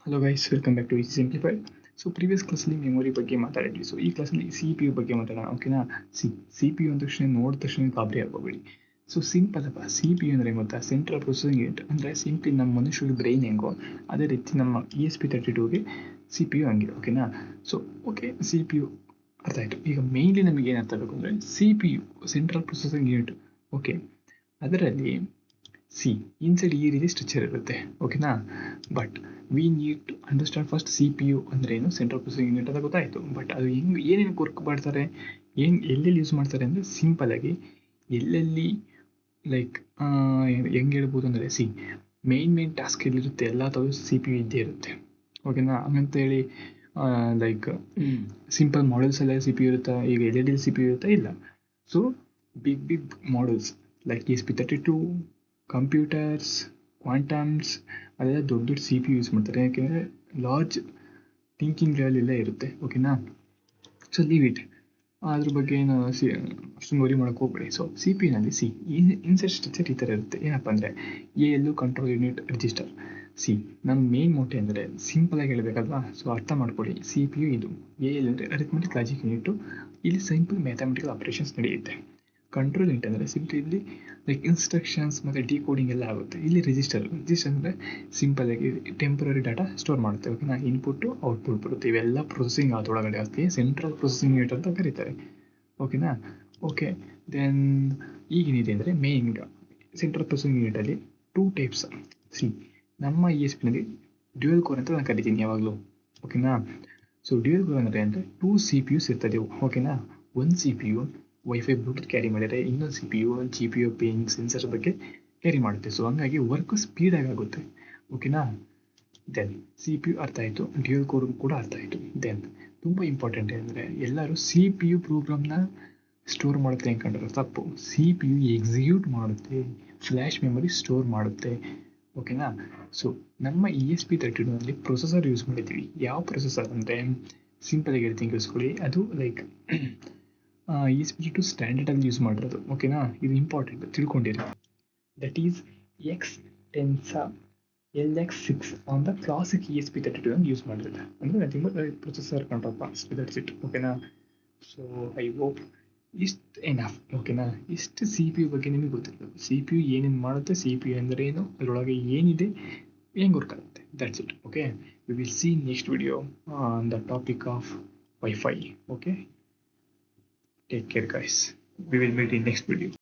Hello guys, welcome back to easy simplified. So previous ಕ್ಲಾಸಲ್ಲಿ memory ಬಗ್ಗೆ ಮಾತಾಡಿದ್ವಿ. So ಈ ಕ್ಲಾಸಲ್ಲಿ CPU ಬಗ್ಗೆ ಮಾತಾಡೋಣ, ಓಕೆನಾ. CPU ಅಂದ ತಕ್ಷಣ ನೋಡಿದ ತಕ್ಷಣ ಗಾಬರಿ ಆಗೋಬೇಡಿ. ಸೊ ಸಿಂಪಲ್ ಅಪ್ಪ. CPU ಅಂದರೆ ಗೊತ್ತಾ, ಸೆಂಟ್ರಲ್ ಪ್ರೊಸೆಸಿಂಗ್ ಯೂನಿಟ್. ಅಂದರೆ ಸಿಂಪ್ಲಿ ನಮ್ಮ ಮನುಷ್ಯರಿಗೆ ಬ್ರೈನ್ ಹೆಂಗೋ ಅದೇ ರೀತಿ ನಮ್ಮ ESP32ಗೆ CPU ಹಂಗೆ, ಓಕೆನಾ. ಸೊ ಓಕೆ, CPU ಅರ್ಥ ಆಯಿತು. ಈಗ ಮೇಯ್ನ್ಲಿ ನಮಗೆ ಏನು ಅರ್ಥ ಆಗಬೇಕು ಅಂದರೆ CPU central processing unit, okay. ಅದರಲ್ಲಿ ಇನ್ಸೈಡ್ ಈ ರೀತಿ ಸ್ಟ್ರಕ್ಚರ್ ಇರುತ್ತೆ, ಓಕೆನಾ. But we need to understand first CPU ಅಂದರೆ ಏನು, ಸೆಂಟ್ರಲ್ ಪ್ರೊಸೆಸಿಂಗ್ ಯೂನಿಟ್ ಅಂತ ಗೊತ್ತಾಯಿತು. ಬಟ್ ಅದು ಏನೇನು ವರ್ಕ್ ಮಾಡ್ತಾರೆ, ಎಲ್ಲೆಲ್ಲಿ ಯೂಸ್ ಮಾಡ್ತಾರೆ ಅಂದರೆ ಸಿಂಪಲಾಗಿ ಎಲ್ಲೆಲ್ಲಿ ಲೈಕ್ ಹೆಂಗೆ ಹೇಳ್ಬೋದು ಅಂದರೆ ಮೇನ್ ಟಾಸ್ಕ್ ಎಲ್ಲಿರುತ್ತೆ ಎಲ್ಲ ಥರ CPU ಇದ್ದೇ ಇರುತ್ತೆ, ಓಕೆನಾ. ಹಂಗಂತೇಳಿ ಲೈಕ್ ಸಿಂಪಲ್ ಮಾಡೆಲ್ಸ್ ಎಲ್ಲ CPU ಇರುತ್ತಾ, ಈಗ LED CPU ಇರುತ್ತಾ, ಇಲ್ಲ. So big models like ESP32, computers, quantums, ಅದೆಲ್ಲ ದೊಡ್ಡ CPU ಯೂಸ್ ಮಾಡ್ತಾರೆ. ಯಾಕೆಂದರೆ ಲಾರ್ಜ್ ಥಿಂಕಿಂಗ್ ಲೆವೆಲ್ ಇರುತ್ತೆ, ಓಕೆನಾ. ಸೊ ಲೀವ್ ಇಟ್, ಅದ್ರ ಬಗ್ಗೆ ಏನು ಅಷ್ಟೊಂದು ವರಿ ಮಾಡೋಕ್ಕೆ ಹೋಗ್ಬೇಡಿ. ಸೊ CPUನಲ್ಲಿ ಇನ್ಸೈಡ್ ಸ್ಟ್ರಕ್ಚರ್ ಈ ಥರ ಇರುತ್ತೆ. ಏನಪ್ಪ ಅಂದರೆ ALU ಕಂಟ್ರೋಲ್ ಯೂನಿಟ್ ರಿಜಿಸ್ಟರ್. ನಮ್ಮ ಮೇನ್ ಮೋಟೆ ಅಂದರೆ ಸಿಂಪಲಾಗಿ ಹೇಳಬೇಕಲ್ವಾ. ಸೊ ಅರ್ಥ ಮಾಡ್ಕೊಳ್ಳಿ, CPU ಇದು ALU ಅಂದರೆ ಅರಿಥಮೆಟಿಕ್ ಲಾಜಿಕ್ ಯೂನಿಟು. ಇಲ್ಲಿ ಸಿಂಪಲ್ ಮ್ಯಾಥಮೆಟಿಕಲ್ ಆಪರೇಷನ್ಸ್ ನಡೆಯುತ್ತೆ. ಕಂಟ್ರೋಲ್ ಯೂನಿಟ್ ಅಂದರೆ ಸಿಂಪ್ಲಿ ಇಲ್ಲಿ ಲೈಕ್ ಇನ್ಸ್ಟ್ರಕ್ಷನ್ಸ್ ಮತ್ತು ಡಿಕೋಡಿಂಗ್ ಎಲ್ಲ ಆಗುತ್ತೆ. ಇಲ್ಲಿ ರಿಜಿಸ್ಟರ್ ಅಂದರೆ ಸಿಂಪಲಾಗಿ ಟೆಂಪ್ರರಿ ಡಾಟಾ ಸ್ಟೋರ್ ಮಾಡುತ್ತೆ, ಓಕೆನಾ. ಇನ್ಪುಟ್ಟು ಔಟ್ಪುಟ್ ಬರುತ್ತೆ, ಇವೆಲ್ಲ ಪ್ರೊಸೆಸಿಂಗ್ ಅದರೊಳಗಡೆ ಅದಕ್ಕೆ ಸೆಂಟ್ರಲ್ ಪ್ರೊಸೆಸಿಂಗ್ ಯೂನಿಟ್ ಅಂತ ಕರೀತಾರೆ, ಓಕೆನಾ. ಓಕೆ, ದೆನ್ ಈಗೇನಿದೆ ಅಂದರೆ ಮೇನ್ ಸೆಂಟ್ರಲ್ ಪ್ರೊಸೆಸಿಂಗ್ ಯೂನಿಟಲ್ಲಿ 2 ಟೈಪ್ಸ್. ನಮ್ಮ ESPನಲ್ಲಿ ಡ್ಯುಯಲ್ ಕೋರ್ ಅಂತ ನಾನು ಕರಿತೀನಿ ಯಾವಾಗಲೂ, ಓಕೆನಾ. ಸೊ ಡ್ಯುಯಲ್ ಕೋರ್ ಅಂದರೆ 2 CPUs ಇರ್ತದೆ, ಓಕೆನಾ. ಒಂದು CPU ವೈಫೈ ಬ್ಲೂಟೂತ್ ಕ್ಯಾರಿ ಮಾಡಿದರೆ, ಇನ್ನೊಂದು CPU GPU ಪಿಂಗ್ ಸೆನ್ಸರ್ ಬಗ್ಗೆ ಕ್ಯಾರಿ ಮಾಡುತ್ತೆ. ಸೊ ಹಂಗಾಗಿ ವರ್ಕ್ ಸ್ಪೀಡಾಗಿ ಆಗುತ್ತೆ, ಓಕೆನಾ. ದೆನ್ CPU ಅರ್ಥ ಆಯಿತು, ಡ್ಯುಯಲ್ ಕೋರ್ ಕೂಡ ಅರ್ಥ ಆಯಿತು. ದೆನ್ ತುಂಬ ಇಂಪಾರ್ಟೆಂಟ್ ಅಂದರೆ ಎಲ್ಲರೂ CPU ಪ್ರೋಗ್ರಾಮ್ನ ಸ್ಟೋರ್ ಮಾಡುತ್ತೆ ಅಂದ್ಕೊಂಡ್ರೆ ತಪ್ಪು. CPU ಎಕ್ಸಿಕ್ಯೂಟ್ ಮಾಡುತ್ತೆ, ಫ್ಲ್ಯಾಶ್ ಮೆಮೊರಿ ಸ್ಟೋರ್ ಮಾಡುತ್ತೆ, ಓಕೆನಾ. ಸೊ ನಮ್ಮ ESP32ನಲ್ಲಿ ಪ್ರೊಸೆಸರ್ ಯೂಸ್ ಮಾಡಿದ್ದೀವಿ. ಯಾವ ಪ್ರೊಸೆಸರ್ ಅಂದರೆ ಸಿಂಪಲಾಗಿ ಹೇಳ್ತೀನಿ ಕೇಳಿಸ್ಕೊಳ್ಳಿ, ಅದು ಲೈಕ್ ESP32 ಸ್ಟ್ಯಾಂಡರ್ಡಲ್ಲಿ ಯೂಸ್ ಮಾಡಿರೋದು, ಓಕೆನಾ. ಇದು ಇಂಪಾರ್ಟೆಂಟ್ ತಿಳ್ಕೊಂಡಿರಿ. That is X-Tensor LX6 on the classic ESP32 use ಮಾಡಿರುತ್ತೆ. ಅಂದರೆ nothing but processor control parts, that's it, ಓಕೆನಾ. ಸೊ ಐ ಹೋಪ್ ಇಷ್ಟು ಎನಫ್, ಓಕೆನಾ. ಇಷ್ಟು CPU ಬಗ್ಗೆ ನಿಮಗೆ ಗೊತ್ತಿರಬೇಕು. CPU ಏನೇನು ಮಾಡುತ್ತೆ, CPU ಅಂದರೆ ಏನು, ಅದರೊಳಗೆ ಏನಿದೆ, ಹೆಂಗೆ ವರ್ಕ್ ಆಗುತ್ತೆ, that's it, okay. We will see next video on the topic of Wi-Fi, okay. Take care guys, we will meet in next video.